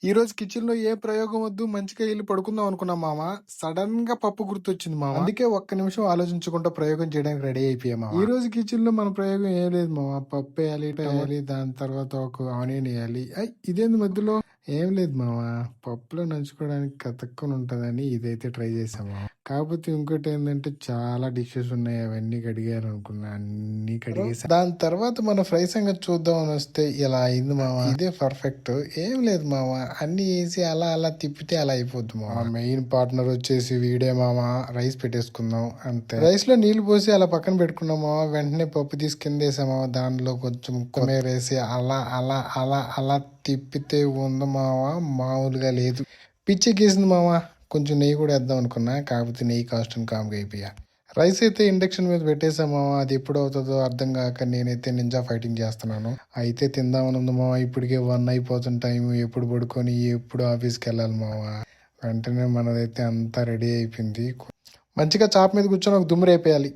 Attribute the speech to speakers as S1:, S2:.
S1: ఈ రోజు కిచెన్ లో ఏ ప్రయోగం వద్దు, మంచిగా వెళ్ళి పడుకుందాం అనుకున్నాం మామ. సడన్ గా పప్పు గుర్తొచ్చింది మామ. అందుకే ఒక్క నిమిషం ఆలోచించకుండా ప్రయోగం చేయడానికి రెడీ అయిపోయాం మామ. ఈ రోజు కిచెన్ లో మన ప్రయోగం ఏం లేదు మామ. పప్పు వేయాలి, దాని తర్వాత ఒక ఆనియన్ వేయాలి. ఇదేంది మధ్యలో? ఏం లేదు మామ, పప్పులో నంచుకోవడానికి కతక్కుని ఉంటదని ఇదైతే ట్రై చేసాం మామ. కాకపోతే ఇంకోటి ఏంటంటే చాలా డిషెస్ ఉన్నాయి, అవన్నీ కడిగారనుకున్నా, అన్ని కడిగేసా. దాని తర్వాత మన ఫ్రై సంగతి చూద్దాం అని వస్తే ఇలా అయింది మామ. ఇదే పర్ఫెక్ట్. ఏం లేదు మామ, అన్ని వేసి అలా అలా తిప్పితే అలా అయిపోద్ది మామ. మెయిన్ పార్ట్నర్ వచ్చేసి వీడే మామ. రైస్ పెట్టేసుకుందాం అంతే. రైస్ లో నీళ్లు పోసి అలా పక్కన పెట్టుకున్నాం మామ. వెంటనే పప్పు తీసి కింద వేసామా, దానిలో కొంచెం కొత్తిమీర వేసి అలా అలా అలా అలా తిప్పితే ఉంది మామ, మామూలుగా లేదు. పిచ్చెక్కేసింది మామ. కొంచెం నెయ్యి కూడా వేద్దాం అనుకున్నా, కాకపోతే నెయ్యి కాస్ట్ కామ్గా అయిపోయా. రైస్ అయితే ఇండక్షన్ మీద పెట్టేసామా, అది ఎప్పుడు అవుతుందో అర్థం కాక నేనైతే నింజా ఫైటింగ్ చేస్తున్నాను. అయితే తిందామని ఉంది మామ. ఇప్పటికే 1 అయిపోతున్న టైం, ఎప్పుడు పడుకొని ఎప్పుడు ఆఫీస్కి వెళ్ళాలి మామ. వెంటనే మనదైతే అంతా రెడీ అయిపోయింది. మంచిగా చాప్ మీద కూర్చొని ఒక దుమ్ము రేపేయాలి.